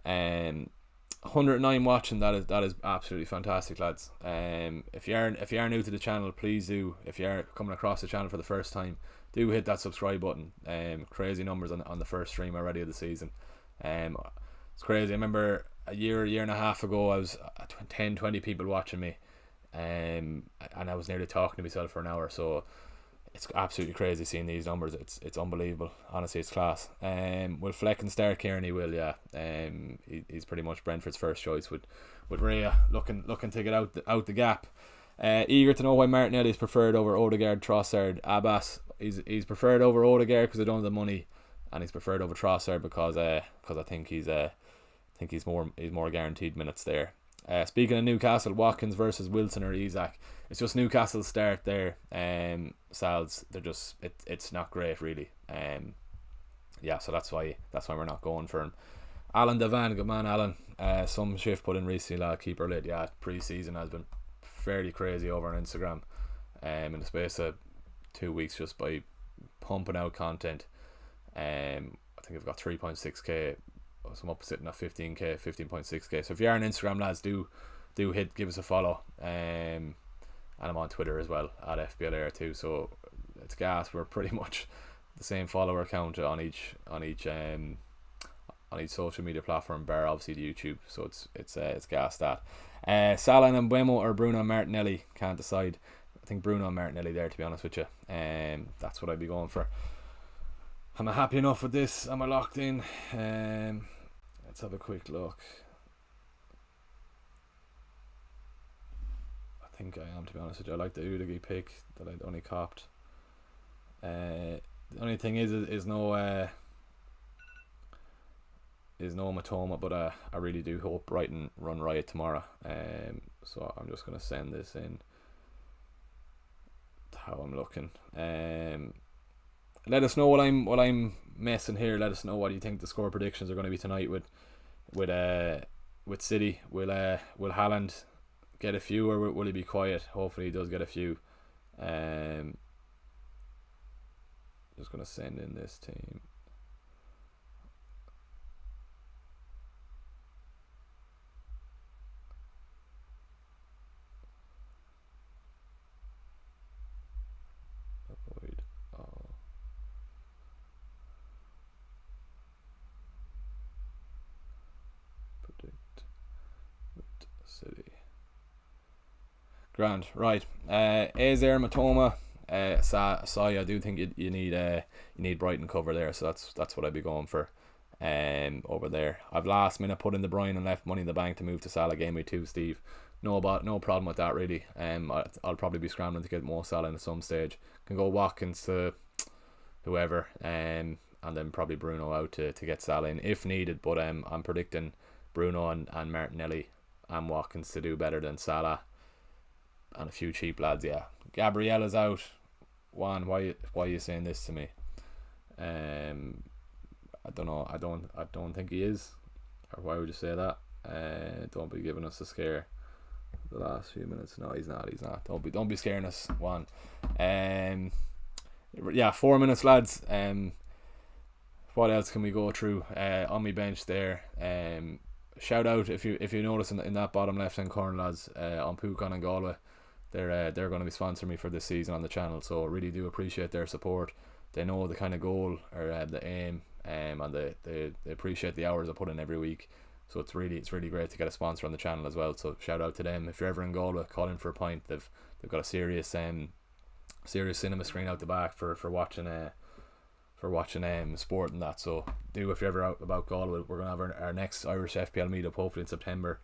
109 watching. That is absolutely fantastic, lads. If you are new to the channel, please do. If you are coming across the channel for the first time, do hit that subscribe button. Crazy numbers on the first stream already of the season. It's crazy. I remember a year and a half ago, I was 10-20 people watching me, and I was nearly talking to myself for an hour. So it's absolutely crazy seeing these numbers. It's unbelievable. Honestly, it's class. Will Flecken start? Kieran, he will. Yeah. He's pretty much Brentford's first choice with Rhea looking to get out the gap. Eager to know why Martinelli is preferred over Odegaard, Trossard. Abbas, he's preferred over Odegaard because I don't have the money, and he's preferred over Trossard because I think he's more guaranteed minutes there. Speaking of Newcastle, Watkins versus Wilson or Isak. It's just Newcastle's start there. Sal's, they're just it's not great really. Yeah, so that's why we're not going for him. Alan Devan, good man, Alan. Some shift put in recently, lad. Keeper lit. Yeah, pre-season has been fairly crazy over on Instagram. In the space of 2 weeks, just by pumping out content. I think I've got 3.6k. So I'm up sitting at 15k, 15.6k. So if you are on Instagram, lads, do give us a follow. And I'm on Twitter as well at FPL Air too. So it's gas. We're pretty much the same follower count on each social media platform, bar obviously the YouTube. So it's gas that. Salah and Mbeumo or Bruno Martinelli, can't decide. I think Bruno Martinelli there, to be honest with you. That's what I'd be going for. Am I happy enough with this? Am I locked in? Let's have a quick look. I think I am, to be honest with you. I like the Udigi pick that I'd only copped. The only thing is no Matoma, but I really do hope Brighton run riot tomorrow. So I'm just gonna send this in. How I'm looking. Let us know what I'm messing here. Let us know what you think the score predictions are going to be tonight with City. Will Haaland get a few, or will he be quiet? Hopefully he does get a few. Just going to send in this team. Grand, right. Azer, Matoma, Sai. I do think you need Brighton cover there, so that's what I'd be going for. Over there, I've last minute put in De Bruyne and left money in the bank to move to Salah game week 2. Steve, no problem with that really. I'll probably be scrambling to get more Salah in at some stage. Can go Watkins to whoever, and then probably Bruno out to get Salah in if needed. But I'm predicting Bruno and Martinelli and Watkins to do better than Salah. And a few cheap lads, yeah. Gabriel is out. Juan, why are you saying this to me? I don't know. I don't think he is. Or why would you say that? Don't be giving us a scare. The last few minutes. No, he's not. Don't be scaring us, Juan. Yeah, 4 minutes, lads. What else can we go through? On my bench there. Shout out if you notice in that bottom left hand corner, lads. On Pucon and Galway. They're going to be sponsoring me for this season on the channel, so I really do appreciate their support. They know the kind of goal or the aim, and they appreciate the hours I put in every week. So it's really great to get a sponsor on the channel as well. So shout out to them. If you're ever in Galway, call in for a pint. They've got a serious cinema screen out the back for watching sport and that. So if you're ever out about Galway, we're gonna have our next Irish FPL meetup hopefully in September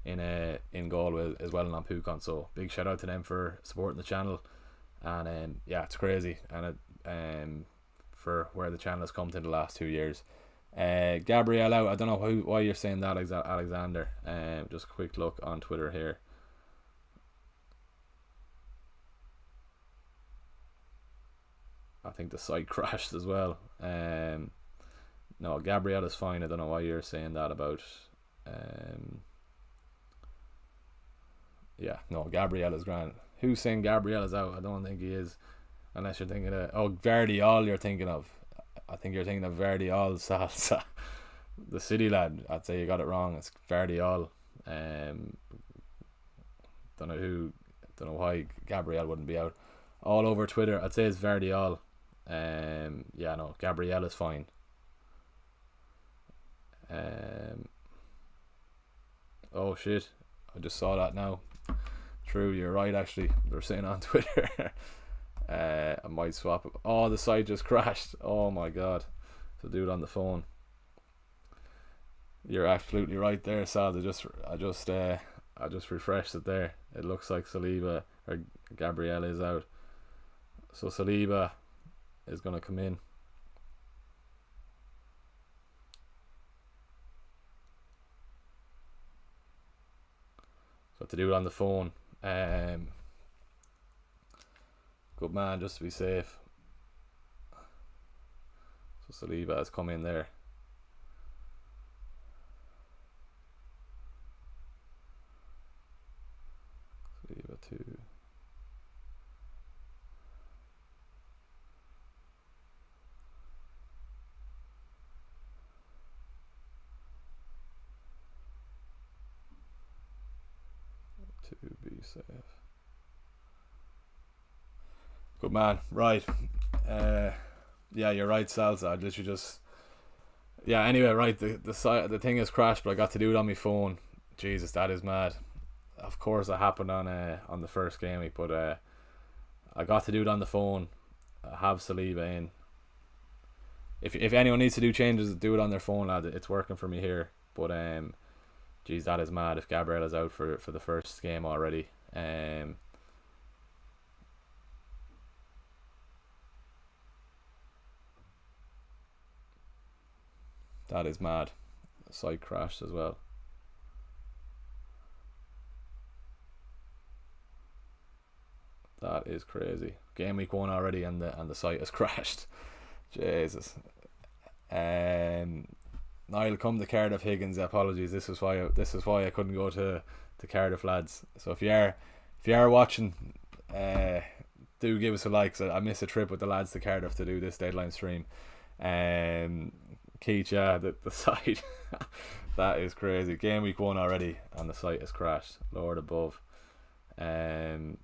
in Galway as well, and on Pucon. So big shout out to them for supporting the channel. And yeah, it's crazy, and for where the channel has come to in the last 2 years. Gabriel out. I don't know why you're saying that, Alexander. Just a quick look on Twitter here. I think the site crashed as well. No, Gabriel is fine. I don't know why you're saying that about. Yeah, no, Gabriel is grand. Who's saying Gabriel is out? I don't think he is, unless you're thinking of Vardy. You're thinking of. I think you're thinking of Vardy Salsa, the City lad. I'd say you got it wrong. It's Vardy Don't know why Gabriel wouldn't be out. All over Twitter, I'd say it's Vardy yeah, no, Gabriel is fine. Oh shit, I just saw that now. True, you're right, actually. They're saying on Twitter. I might swap it. Oh, the site just crashed. Oh my god. So do it on the phone. You're absolutely right there, Sad. I just refreshed it there. It looks like Saliba or Gabriel is out. So Saliba is gonna come in. Got to do it on the phone. Good man, just to be safe. So Saliba has come in there. Saliba 2. To be safe. Good man. Right. Yeah, you're right, Salsa. I literally just. Yeah. Anyway, right. The thing has crashed, but I got to do it on my phone. Jesus, that is mad. Of course, it happened on the first game week, but I got to do it on the phone. I have Saliba in. If anyone needs to do changes, do it on their phone, lad. It's working for me here. But geez, that is mad. If Gabriel is out for the first game already. That is mad. The site crashed as well. That is crazy. Game week 1 already, and the site has crashed. Jesus. Niall, come to Cardiff, Higgins. Apologies. This is why I couldn't go to Cardiff, lads. So if you are watching, do give us a like. So I missed a trip with the lads to Cardiff to do this deadline stream. Keith, yeah, the site. That is crazy. Game week 1 already, and the site has crashed. Lord above. That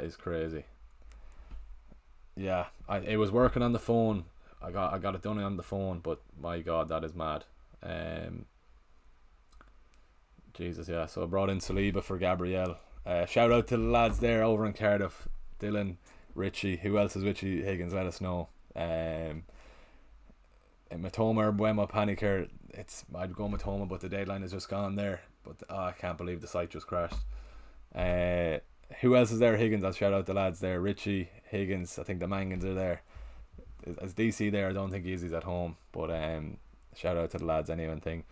is crazy. Yeah, it was working on the phone. I got it done on the phone, but my God, that is mad. Jesus, yeah. So I brought in Saliba for Gabriel. Shout out to the lads there over in Cardiff. Dylan, Richie. Who else is Richie Higgins? Let us know. Matoma or Buemo Panicer. I'd go Matoma, but the deadline is just gone there. But I can't believe the site just crashed. Who else is there? Higgins. I'll shout out the lads there. Richie, Higgins. I think the Mangans are there. As DC there, I don't think he's at home. But shout out to the lads anyway. Thing.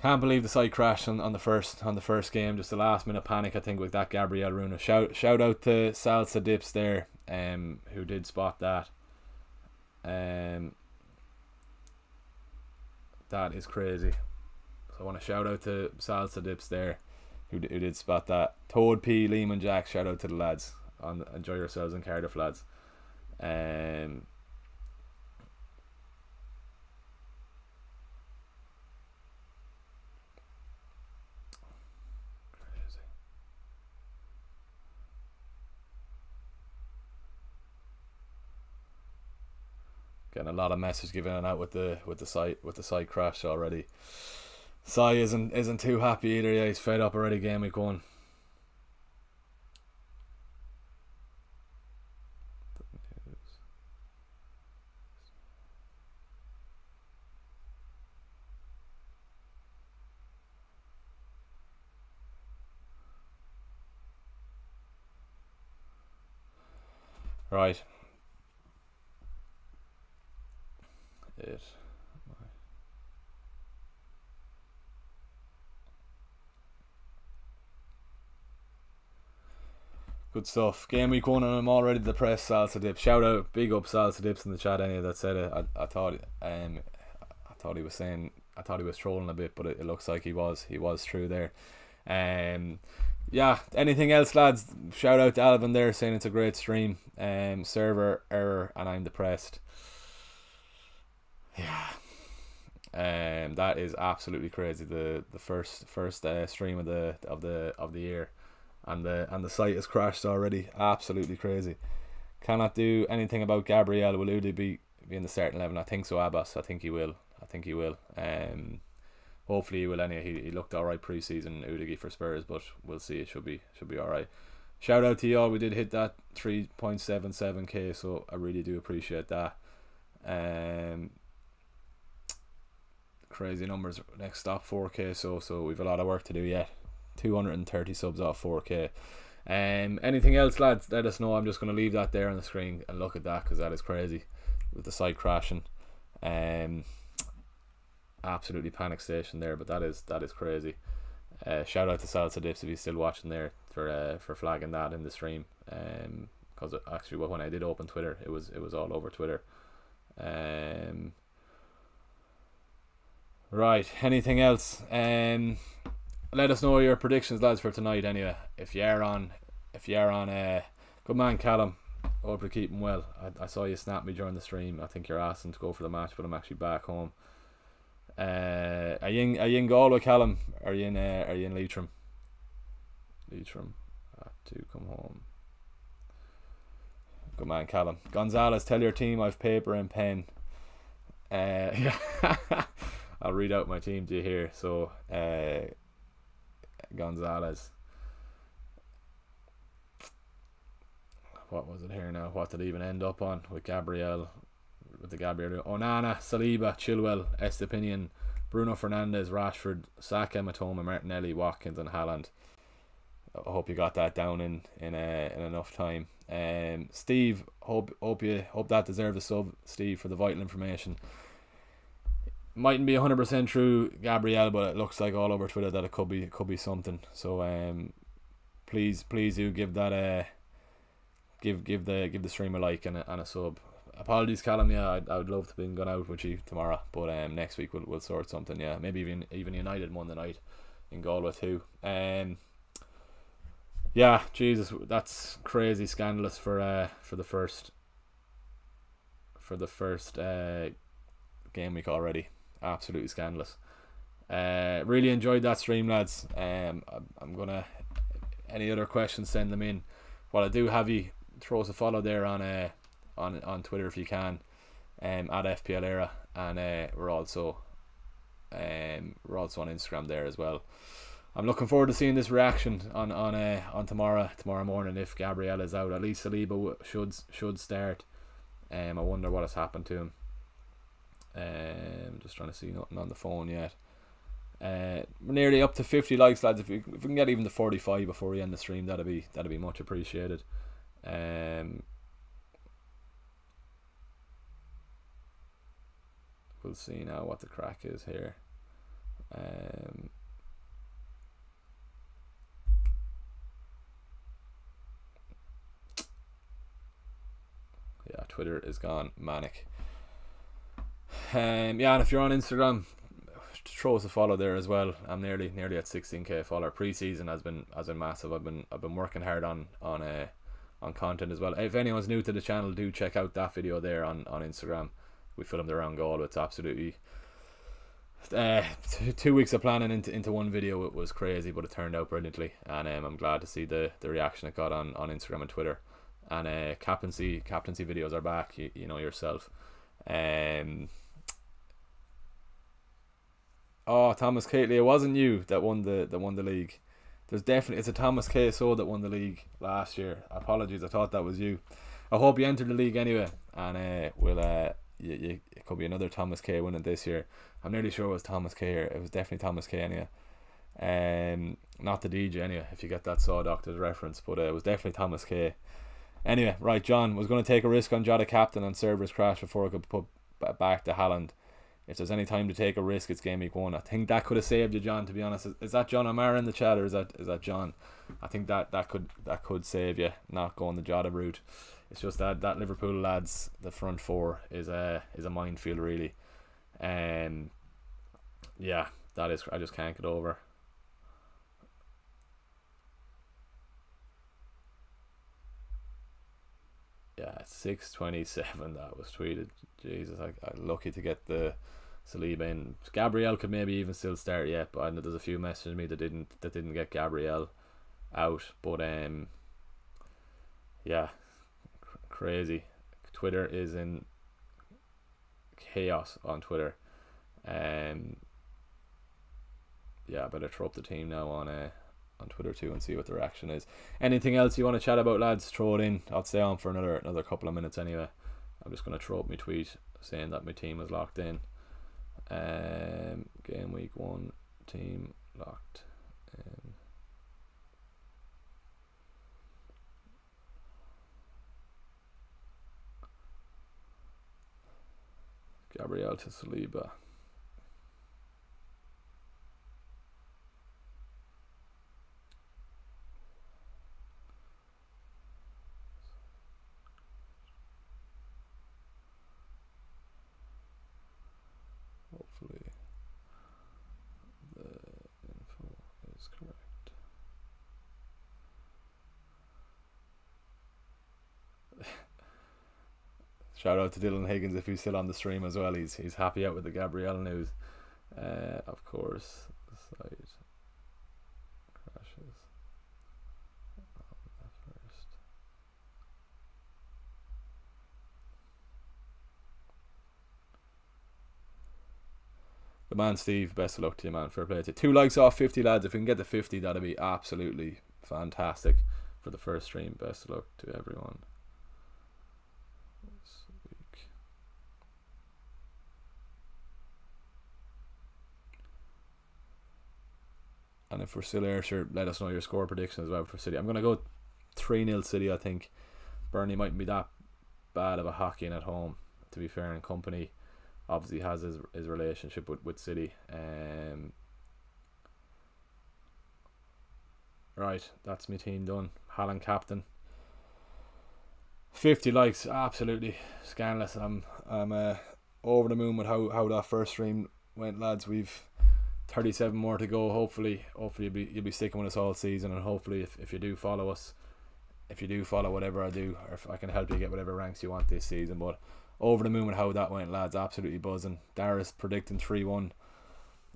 Can't believe the site crashed on the first game. Just a last minute panic, I think, with that Gabriel Runa. Shout out to Salsa Dips there, who did spot that. That is crazy. So I want to shout out to Salsa Dips there, who did spot that. Toad P, Lehman Jack, shout out to the lads. Enjoy yourselves in Cardiff, lads. Crazy. Getting a lot of messages given out with the site crash already. Sai isn't too happy either. Yeah, he's fed up already. Game week 1. Right. Good stuff. Game week 1, and I'm already depressed. Salsa Dips. Shout out, big up Salsa Dips in the chat. Any that said it, I thought he was saying, I thought he was trolling a bit, but it looks like he was true there. Yeah. Anything else, lads? Shout out to Alvin there saying it's a great stream. Server error, and I'm depressed. Yeah. That is absolutely crazy. The first stream of the year, and the site has crashed already. Absolutely crazy. Cannot do anything about Gabriel. Will Udy be in the starting 11? I think so, Abbas. I think he will. Hopefully he will. Anyway, he looked alright pre-season, Udy for Spurs, but we'll see. It should be alright. Shout out to y'all. We did hit that 3.77k, so I really do appreciate that. Crazy numbers. Next stop 4k, so we've a lot of work to do yet. 230 subs off 4k. Anything else, lads? Let us know. I'm just going to leave that there on the screen and look at that, because that is crazy with the site crashing. Absolutely panic station there, but that is crazy. Shout out to Salsa Dips if he's still watching there for flagging that in the stream. Because actually, when I did open Twitter, it was all over Twitter. Right. Anything else? Let us know your predictions, lads, for tonight. Anyway, if you are on, good man, Callum. Hope you're keeping well. I saw you snap me during the stream. I think you're asking to go for the match, but I'm actually back home. Are you in Galway, Callum? Are you in Leitrim? Leitrim. I have to come home. Good man, Callum. Gonzalez, tell your team I've paper and pen. Yeah. I'll read out my team to you here. So, Gonzalez. What was it here now? What did it even end up on with Gabriel? With the Gabriel, Onana, Saliba, Chilwell, Estepinian, Bruno Fernandes, Rashford, Saka, Matoma, Martinelli, Watkins, and Haaland. I hope you got that down in enough time. Steve, hope that deserves a sub, Steve, for the vital information. Mightn't be 100% true, Gabriel, but it looks like all over Twitter that it could be something. So please do give that give the stream a like and a sub. Apologies, Callum. Yeah, I would love to be gone out with you tomorrow, but next week we'll sort something. Yeah, maybe even United Monday night in Galway too. Yeah, Jesus, that's crazy scandalous for the first game week already. Absolutely scandalous. Really enjoyed that stream, lads. I'm gonna, any other questions, send them in. While I do have you, throw us a follow there on Twitter if you can, at FPL Era, and we're also on Instagram there as well. I'm looking forward to seeing this reaction on tomorrow morning if Gabriel is out. At least Saliba should start. I wonder what has happened to him. Just trying to see nothing on the phone yet. We're nearly up to 50 likes, lads. If we can get even to 45 before we end the stream, that'd be much appreciated. We'll see now what the crack is here. Yeah, Twitter is gone manic. Yeah, and if you're on Instagram, throw us a follow there as well. I'm nearly at 16k follower. Pre-season has been massive. I've been working hard on content as well. If anyone's new to the channel, do check out that video there on Instagram. We filmed around goal. It's absolutely 2 weeks of planning into one video. It was crazy, but it turned out brilliantly, and I'm glad to see the reaction it got on Instagram and Twitter. And captaincy videos are back. You know yourself. Oh, Thomas Catley, it wasn't you that won the league. It's a Thomas KSO that won the league last year. Apologies, I thought that was you. I hope you entered the league anyway, and it could be another Thomas K winning this year. I'm nearly sure it was Thomas K here. It was definitely Thomas K anyway. Not the DJ anyway, if you get that Saw Doctor's reference, but it was definitely Thomas K. Anyway, right, John was going to take a risk on Jota captain and servers crash before I could put back to Haaland. If there's any time to take a risk, it's game week 1. I think that could have saved you, John, to be honest. Is that John O'Mara in the chat, or is that John? I think that could save you, not going the Jota route. It's just that Liverpool lads, the front four is a minefield really. Yeah, that is, I just can't get over. Yeah, 6:27 that was tweeted. Jesus, I'm lucky to get the Saliba in. Gabriel could maybe even still start yet, but I know there's a few messages to me that didn't get Gabriel out. But yeah, crazy. Twitter is in chaos on Twitter. Yeah, I better throw up the team now on Twitter too and see what the reaction is. Anything else you want to chat about, lads? Throw it in. I'll stay on for another couple of minutes anyway. I'm just going to throw up my tweet saying that my team is locked in. Game week 1 team locked in. Gabriel to Saliba. Shout out to Dylan Higgins if he's still on the stream as well. He's happy out with the Gabriel news. Of course, the site crashes. First. The man Steve, best of luck to you, man. Fair play to you. 2 likes off 50, lads. If we can get to 50, that'd be absolutely fantastic for the first stream. Best of luck to everyone. This week. And if we're still here, sure, let us know your score prediction as well for City. I'm going to go 3-0 City, I think. Burnley mightn't be that bad of a hockeying at home, to be fair, and company obviously has his relationship with City. Right, that's my team done. Haaland captain. 50 likes, absolutely scandalous. I'm over the moon with how that first stream went, lads. We've 37 more to go. Hopefully you'll be sticking with us all season, and hopefully if you do follow us, if you do follow whatever I do, or if I can help you get whatever ranks you want this season. But over the moon with how that went, lads. Absolutely buzzing. Darius predicting 3-1.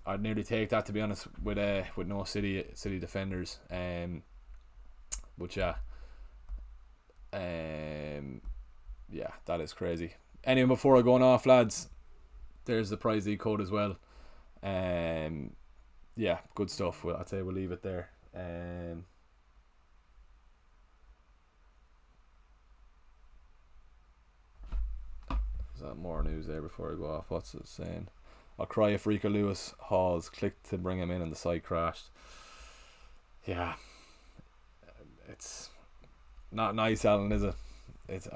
I'd nearly take that, to be honest, with no City defenders. But yeah. Yeah, that is crazy. Anyway, before I go off, lads, there's the prize league code as well. Yeah, good stuff. Well, I'd say we'll leave it there. Is that more news there before I go off? What's it saying? I'll cry if Rico Lewis Halls clicked to bring him in and the site crashed. Yeah, it's not nice, Alan, is it? It's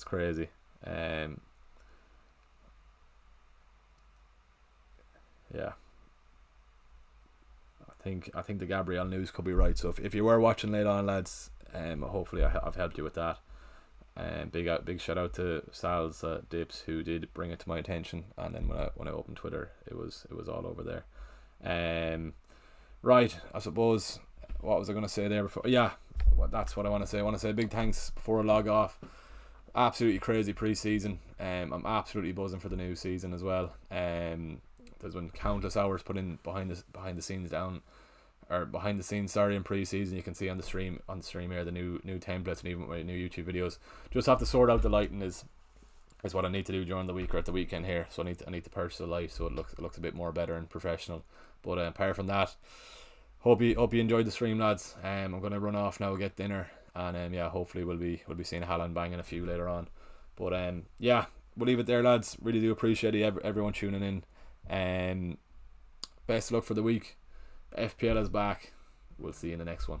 crazy. Yeah, I think the Gabriel news could be right. So if you were watching late on, lads, hopefully I've helped you with that. Big shout out to Sal's Dips, who did bring it to my attention, and then when I opened Twitter, it was all over there. Right, I suppose, what was I going to say there before? Yeah, that's what I want to say. I want to say big thanks before I log off. Absolutely crazy pre-season. I'm absolutely buzzing for the new season as well. There's been countless hours put in behind the scenes in pre-season. You can see on the stream here the new templates and even my new YouTube videos. Just have to sort out the lighting is what I need to do during the week or at the weekend here. So I need to purchase a light so it looks a bit more better and professional. But apart from that, hope you enjoyed the stream, lads. I'm gonna run off now, get dinner, and yeah, hopefully we'll be seeing Haaland banging a few later on. But yeah, we'll leave it there, lads. Really do appreciate everyone tuning in. Best of luck for the week. FPL is back. We'll see you in the next one.